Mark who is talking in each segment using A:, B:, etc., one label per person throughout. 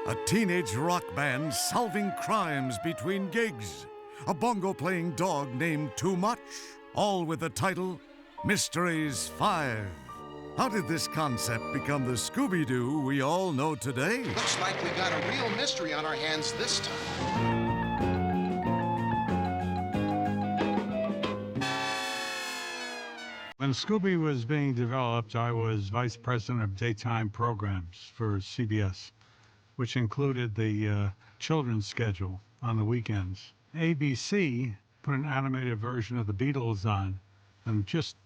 A: A teenage rock band solving crimes between gigs. A bongo-playing dog named Too Much. All with the title, Mysteries 5. How did this concept become the Scooby-Doo we all know today?
B: Looks like we got a real mystery on our hands this time.
C: When Scooby was being developed, I was vice president of daytime programs for CBS, which included the children's schedule on the weekends. ABC put an animated version of the Beatles on and just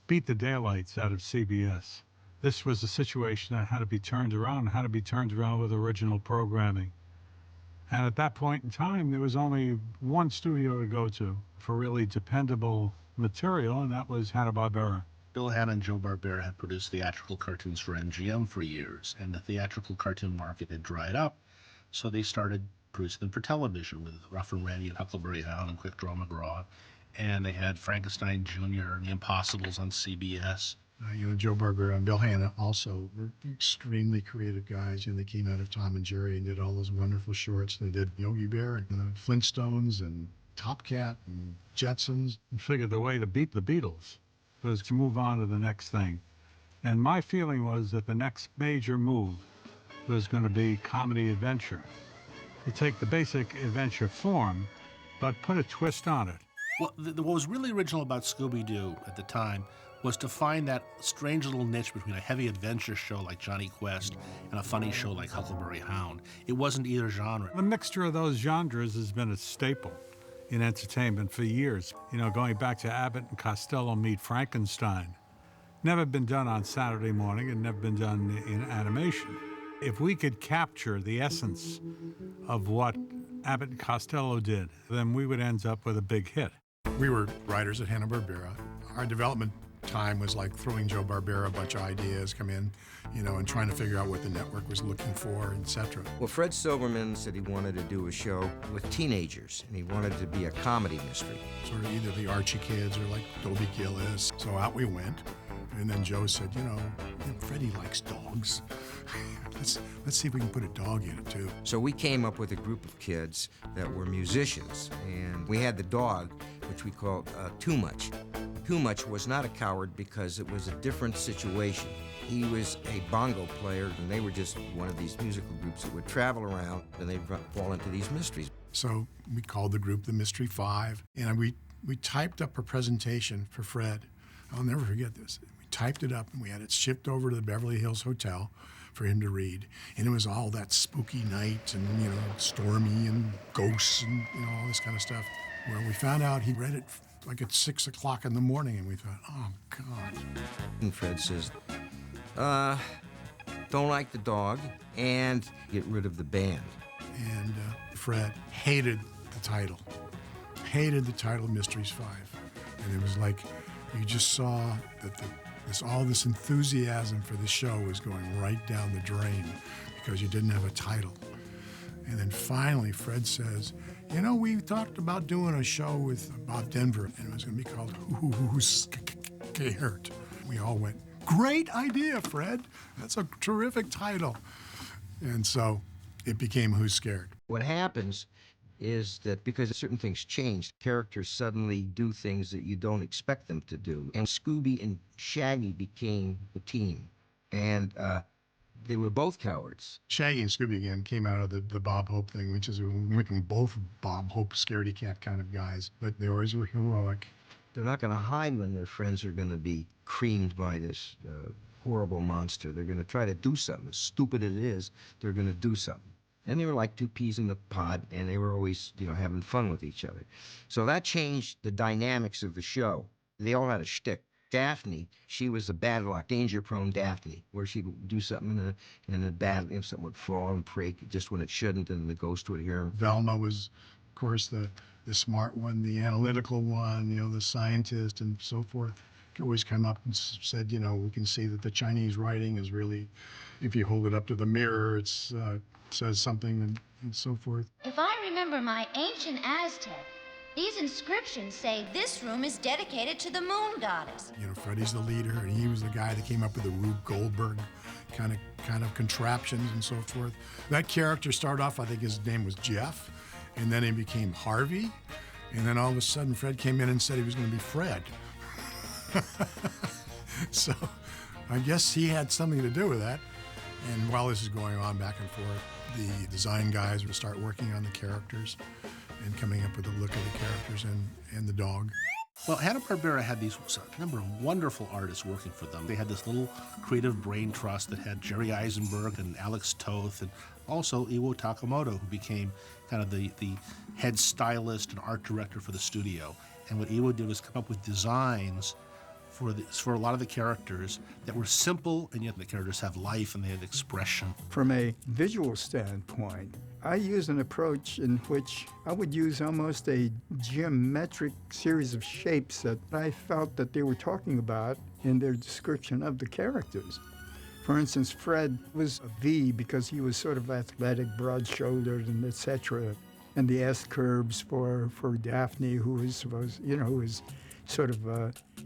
C: beat the daylights out of CBS. This was a situation that had to be turned around with original programming. And at that point in time, there was only one studio to go to for really dependable material, and that was Hanna-Barbera.
D: Bill Hanna and Joe Barbera had produced theatrical cartoons for MGM for years, and the theatrical cartoon market had dried up, so they started producing them for television with Rough and Ready and Huckleberry Hound and Quick Draw McGraw, and they had Frankenstein Jr. and The Impossibles on CBS.
E: Joe Barbera and Bill Hanna also were extremely creative guys. They came out of Tom and Jerry and did all those wonderful shorts. They did Yogi Bear and the Flintstones and Top Cat and Jetsons.
C: I figured the way to beat the Beatles was to move on to the next thing. And my feeling was that the next major move was going to be comedy adventure. To take the basic adventure form, but put a twist on it.
D: Well, what was really original about Scooby-Doo at the time was to find that strange little niche between a heavy adventure show like Johnny Quest and a funny show like Huckleberry Hound. It wasn't either genre.
C: The mixture of those genres has been a staple in entertainment for years. Going back to Abbott and Costello Meet Frankenstein. Never been done on Saturday morning and never been done in animation. If we could capture the essence of what Abbott and Costello did, then we would end up with a big hit.
E: We were writers at Hanna-Barbera. Our development time was like throwing Joe Barbera a bunch of ideas, come in, and trying to figure out what the network was looking for, etc.
F: Well, Fred Silverman said he wanted to do a show with teenagers, and he wanted it to be a comedy mystery.
E: Sort of either the Archie kids or like Dobie Gillis. So out we went, and then Joe said, Freddie likes dogs. Let's see if we can put a dog in it, too.
F: So we came up with a group of kids that were musicians, and we had the dog, which we called Too Much. Too Much was not a coward because it was a different situation. He was a bongo player, and they were just one of these musical groups that would travel around, and they'd fall into these mysteries.
E: So we called the group the Mystery Five, and we typed up a presentation for Fred. I'll never forget this. We typed it up, and we had it shipped over to the Beverly Hills Hotel for him to read. And it was all that spooky night and, stormy and ghosts and, all this kind of stuff. Well, we found out he read it like at 6 o'clock in the morning, and we thought, oh, God.
F: And Fred says, don't like the dog and get rid of the band.
E: And Fred hated the title Mysteries 5. And it was like, you just saw that all this enthusiasm for the show was going right down the drain because you didn't have a title. And then finally, Fred says, we talked about doing a show with Bob Denver, and it was going to be called Who's Scared? We all went, great idea, Fred. That's a terrific title. And so it became Who's Scared?
F: What happens is that because certain things change, characters suddenly do things that you don't expect them to do. And Scooby and Shaggy became the team. And they were both cowards.
E: Shaggy and Scooby again came out of the Bob Hope thing, which is making both Bob Hope scaredy cat kind of guys, but they always were heroic.
F: They're not going to hide when their friends are going to be creamed by this horrible monster. They're going to try to do something. As stupid as it is, they're going to do something. And they were like two peas in the pod, and they were always, having fun with each other. So that changed the dynamics of the show. They all had a shtick. Daphne, she was a bad luck, danger-prone Daphne, where she would do something and a bad, something would fall and break just when it shouldn't, and the ghost would hear him.
E: Velma was, of course, the smart one, the analytical one, the scientist and so forth. Could always come up and said, we can see that the Chinese writing is really, if you hold it up to the mirror, it says something and so forth.
G: If I remember my ancient Aztec, these inscriptions say this room is dedicated to the moon goddess.
E: Freddie's the leader, and he was the guy that came up with the Rube Goldberg, kind of contraptions and so forth. That character started off, I think his name was Jeff, and then he became Harvey, and then all of a sudden Fred came in and said he was going to be Fred. So I guess he had something to do with that. And while this is going on back and forth, the design guys will start working on the characters and coming up with the look of the characters and the dog.
D: Well, Hanna-Barbera had these a number of wonderful artists working for them. They had this little creative brain trust that had Jerry Eisenberg and Alex Toth, and also Iwo Takamoto, who became kind of the head stylist and art director for the studio. And what Iwo did was come up with designs for a lot of the characters that were simple, and yet the characters have life and they have expression.
H: From a visual standpoint, I use an approach in which I would use almost a geometric series of shapes that I felt that they were talking about in their description of the characters. For instance, Fred was a V because he was sort of athletic, broad-shouldered, and etc. And the S curves for Daphne, who was supposed, who was sort of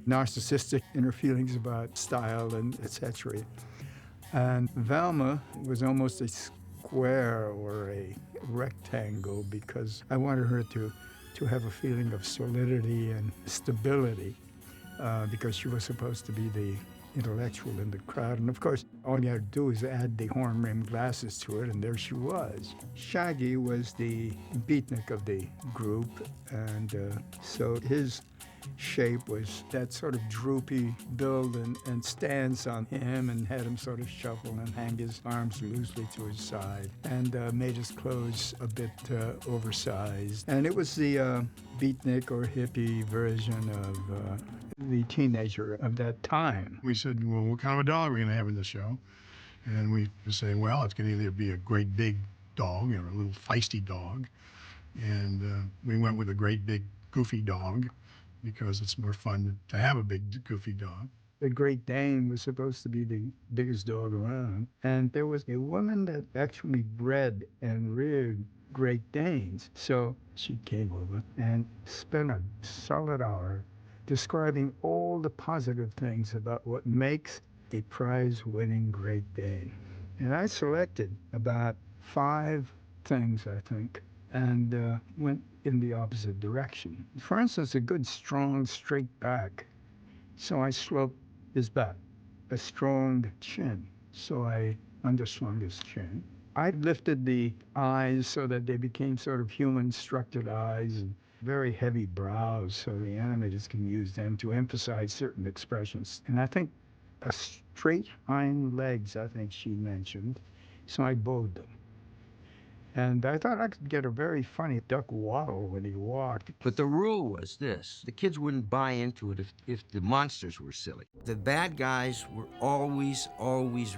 H: narcissistic in her feelings about style and etc. And Velma was almost a square or a rectangle because I wanted her to have a feeling of solidity and stability because she was supposed to be the intellectual in the crowd. And of course, all you had to do is add the horn-rimmed glasses to it, and there she was. Shaggy was the beatnik of the group, and so his shape was that sort of droopy build and stance on him, and had him sort of shuffle and hang his arms loosely to his side, and made his clothes a bit oversized. And it was the beatnik or hippie version of the teenager of that time.
E: We said, well, what kind of a dog are we going to have in the show? And we say, well, it's going to either be a great big dog or a little feisty dog. And we went with a great big goofy dog because it's more fun to have a big goofy dog.
H: The Great Dane was supposed to be the biggest dog around. And there was a woman that actually bred and reared Great Danes. So she came over and spent a solid hour describing all the positive things about what makes a prize-winning Great Dane. And I selected about 5 things, I think, and went in the opposite direction. For instance, a good, strong, straight back. So I sloped his back. A strong chin. So I underslung his chin. I lifted the eyes so that they became sort of human-structured eyes, and very heavy brows, so the animators can use them to emphasize certain expressions. And I think a straight hind legs, I think she mentioned, so I bowed them. And I thought I could get a very funny duck waddle when he walked.
F: But the rule was this: the kids wouldn't buy into it if the monsters were silly. The bad guys were always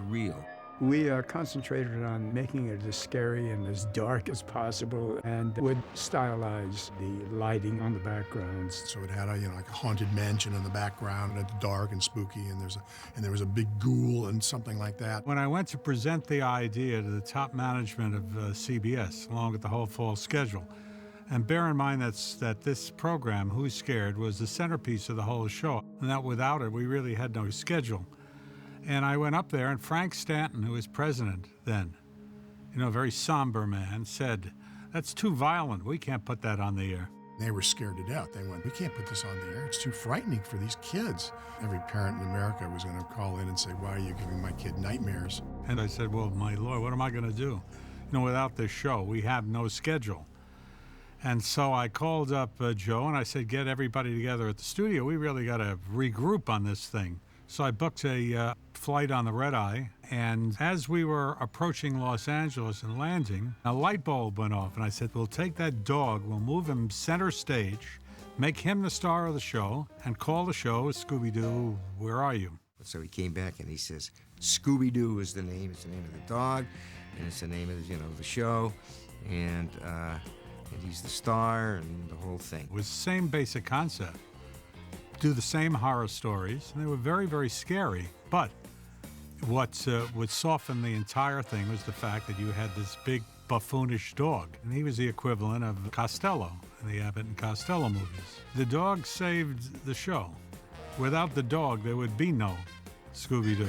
F: real.
H: We concentrated on making it as scary and as dark as possible, and would stylize the lighting on the backgrounds.
E: So it had like a haunted mansion in the background, and it's dark and spooky, and there was a big ghoul and something like that.
C: When I went to present the idea to the top management of CBS, along with the whole fall schedule, and bear in mind that this program, Who's Scared, was the centerpiece of the whole show, and that without it, we really had no schedule. And I went up there, and Frank Stanton, who was president then, a very somber man, said, "That's too violent. We can't put that on the air."
E: They were scared to death. They went, "We can't put this on the air. It's too frightening for these kids." Every parent in America was going to call in and say, "Why are you giving my kid nightmares?"
C: And I said, "Well, my Lord, what am I going to do? Without this show, we have no schedule." And so I called up Joe, and I said, "Get everybody together at the studio. We really got to regroup on this thing." So I booked a flight on the red eye, and as we were approaching Los Angeles and landing, a light bulb went off, and I said, "We'll take that dog, we'll move him center stage, make him the star of the show, and call the show Scooby-Doo, Where Are You?"
F: So he came back and he says, Scooby-Doo is the name. It's the name of the dog, and it's the name of the show, and he's the star and the whole thing.
C: It was the same basic concept. Do the same horror stories, and they were very, very scary. But what softened the entire thing was the fact that you had this big buffoonish dog, and he was the equivalent of Costello in the Abbott and Costello movies. The dog saved the show. Without the dog, there would be no Scooby-Doo.